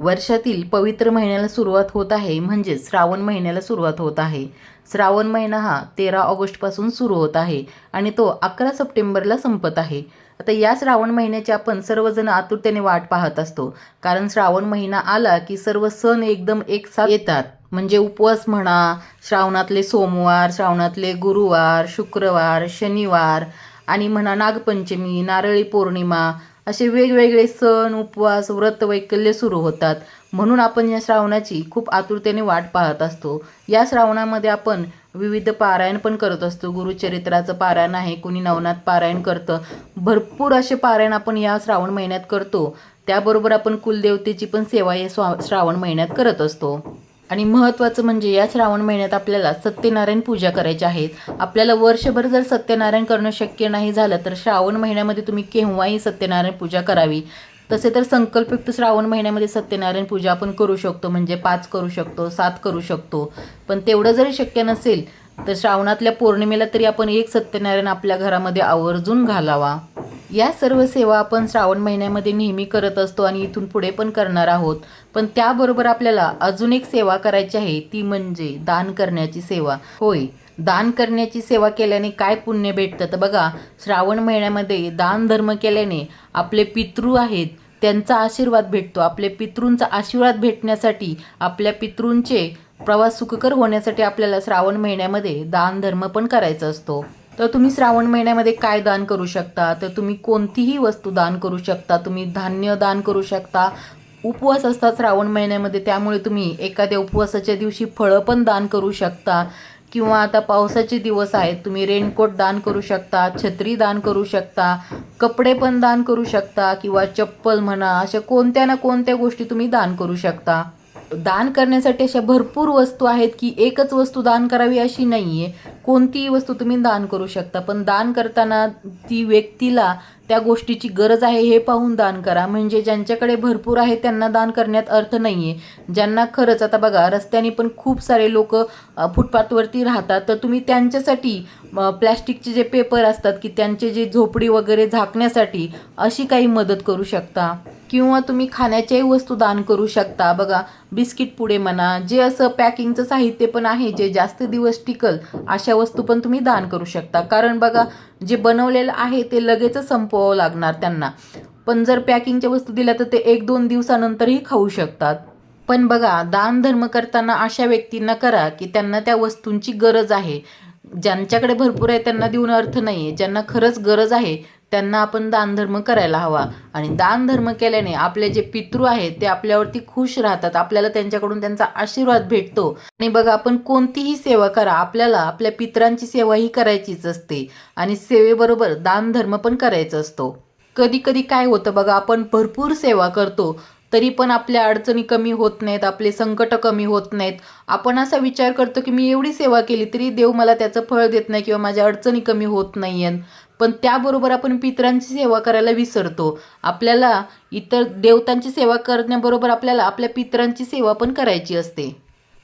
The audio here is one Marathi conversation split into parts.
वर्षातील पवित्र महिन्याला सुरुवात होत आहे, म्हणजेच श्रावण महिन्याला सुरुवात होत आहे. श्रावण महिना हा 13 ऑगस्टपासून सुरू होत आहे आणि तो 11 सप्टेंबरला संपत आहे. आता या श्रावण महिन्याची आपण सर्वजण आतुरतेने वाट पाहत असतो, कारण श्रावण महिना आला की सर्व सण एकदम एकसाथ येतात. म्हणजे उपवास म्हणा, श्रावणातले सोमवार, श्रावणातले गुरुवार, शुक्रवार, शनिवार आणि म्हणा नागपंचमी, नारळी पौर्णिमा असे वेगवेगळे सण, उपवास, व्रत वैकल्य सुरू होतात. म्हणून आपण या श्रावणाची खूप आतुरतेने वाट पाहत असतो. या श्रावणामध्ये आपण विविध पारायण पण करत असतो. गुरुचरित्राचं पारायण आहे, कुणी नवनाथ पारायण करतं. भरपूर असे पारायण आपण या श्रावण महिन्यात करतो. त्याबरोबर आपण कुलदेवतेची पण सेवा या श्रावण महिन्यात करत असतो. आणि महत्त्वाचं म्हणजे या श्रावण महिन्यात आपल्याला सत्यनारायण पूजा करायची आहेत. आपल्याला वर्षभर जर सत्यनारायण करणं शक्य नाही झालं तर श्रावण महिन्यामध्ये तुम्ही केव्हाही सत्यनारायण पूजा करावी. तसे तर संकल्पयुक्त श्रावण महिन्यामध्ये सत्यनारायण पूजा आपण करू शकतो, म्हणजे 5 करू शकतो, 7 करू शकतो. पण तेवढं जरी शक्य नसेल तर श्रावणातल्या पौर्णिमेला तरी आपण एक सत्यनारायण आपल्या घरामध्ये आवर्जून घालावा. या सर्व सेवा आपण श्रावण महिन्यामध्ये नेहमी करत असतो आणि इथून पुढे पण करणार आहोत. पण त्याबरोबर आपल्याला अजून एक सेवा करायची आहे, ती म्हणजे दान करण्याची सेवा. होय, दान करण्याची सेवा केल्याने काय पुण्य भेटतं तर बघा, श्रावण महिन्यामध्ये दान धर्म केल्याने आपले पितृ आहेत त्यांचा आशीर्वाद भेटतो. आपले पितृंचा आशीर्वाद भेटण्यासाठी, आपल्या पितृंचे प्रवास सुखकर होण्यासाठी आपल्याला श्रावण महिन्यामध्ये दान धर्म पण करायचा असतो. तर तुम्ही श्रावण महिन्यामध्ये काय दान करू शकता, तर तुम्ही कोणतीही वस्तू दान करू शकता. तुम्ही धान्य दान करू शकता. उपवास असतात श्रावण महिन्यामध्ये, त्यामुळे तुम्ही एखाद्या उपवासाच्या दिवशी फळं पण दान करू शकता. किंवा आता पावसाचे दिवस आहेत, तुम्ही रेनकोट दान करू शकता, छत्री दान करू शकता, कपडे पण दान करू शकता किंवा चप्पल म्हणा, अशा कोणत्या ना कोणत्या गोष्टी तुम्ही दान करू शकता. दान करण्यासाठी अशा भरपूर वस्तू आहेत की एकच वस्तू दान करावी अशी नाही आहे. कोणतीही वस्तू तुम्ही दान करू शकता. पण दान करताना ती व्यक्तीला त्या गोष्टीची गरज आहे हे पाहून दान करा. म्हणजे ज्यांच्याकडे भरपूर आहे त्यांना दान करण्यात अर्थ नाही आहे. ज्यांना खरंच, आता बघा रस्त्याने पण खूप सारे लोक फुटपाथवरती राहतात, तर तुम्ही त्यांच्यासाठी प्लॅस्टिकचे जे पेपर असतात की त्यांचे जे झोपडी वगैरे झाकण्यासाठी अशी काही मदत करू शकता. किंवा तुम्ही खाण्याच्याही वस्तू दान करू शकता. बघा, बिस्किट पुडे म्हणा, जे असं पॅकिंगचं साहित्य पण आहे जे जास्त दिवस टिकल अशा वस्तू पण तुम्ही दान करू शकता. कारण बघा, जे बनवलेलं आहे ते लगेचच संपवावं लागणार त्यांना. पण जर पॅकिंगच्या वस्तू दिल्या तर ते 1-2 दिवसानंतरही खाऊ शकतात. पण बघा, दान धर्म करताना अशा व्यक्तींना करा की त्यांना त्या वस्तूंची गरज आहे. ज्यांच्याकडे भरपूर आहे त्यांना देऊन अर्थ नाही आहे. ज्यांना खरंच गरज आहे त्यांना आपण दानधर्म करायला हवा. आणि दानधर्म केल्याने आपले जे पितृ आहेत ते आपल्यावरती खुश राहतात. आपल्याला त्यांच्याकडून त्यांचा आशीर्वाद भेटतो. आणि बघा, आपण कोणतीही सेवा करा, आपल्याला आपल्या पितरांची सेवाही करायचीच असते आणि सेवेबरोबर दानधर्म पण करायचा असतो. कधी कधी काय होतं बघा, आपण भरपूर सेवा करतो तरी पण आपल्या अडचणी कमी होत नाहीत, आपले संकट कमी होत नाहीत. आपण असा विचार करतो की मी एवढी सेवा केली तरी देव मला त्याचं फळ देत नाही किंवा माझ्या अडचणी कमी होत नाही आहेत. पण त्याबरोबर आपण पितरांची सेवा करायला विसरतो. आपल्याला इतर देवतांची सेवा करण्याबरोबर आपल्याला आपल्या पितरांची सेवा पण करायची असते.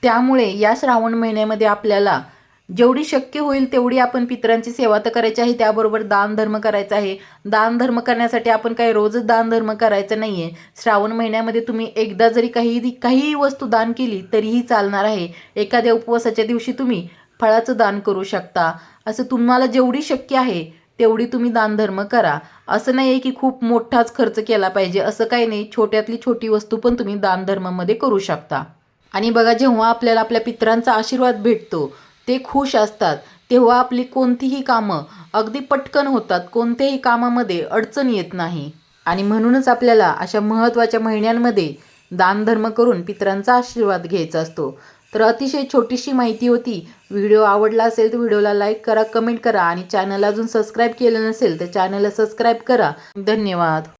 त्यामुळे या श्रावण महिन्यामध्ये आपल्याला जेवढी शक्य होईल तेवढी आपण पितरांची सेवा तर करायची आहे, त्याबरोबर दानधर्म करायचा आहे. दानधर्म करण्यासाठी आपण काही रोजच दानधर्म करायचं नाही आहे. श्रावण महिन्यामध्ये तुम्ही एकदा जरी काहीही वस्तू दान केली तरीही चालणार आहे. एखाद्या उपवासाच्या दिवशी तुम्ही फळाचं दान करू शकता. असं तुम्हाला जेवढी शक्य आहे तेवढी तुम्ही दानधर्म करा. असं नाही आहे की खूप मोठाच खर्च केला पाहिजे, असं काही नाही. छोट्यातली छोटी वस्तू पण तुम्ही दानधर्मामध्ये करू शकता. आणि बघा, जेव्हा आपल्याला आपल्या पितरांचा आशीर्वाद भेटतो, ते खुश असतात, तेव्हा आपली कोणतीही कामं अगदी पटकन होतात. कोणत्याही कामामध्ये अडचण येत नाही. आणि म्हणूनच आपल्याला अशा महत्त्वाच्या महिन्यांमध्ये दानधर्म करून पितरांचा आशीर्वाद घ्यायचा असतो. तर अतिशय छोटीशी माहिती होती. व्हिडिओ आवडला असेल तर व्हिडिओला लाईक करा, कमेंट करा आणि चॅनल अजून सबस्क्राईब केलं नसेल तर चॅनलला सबस्क्राईब करा. धन्यवाद.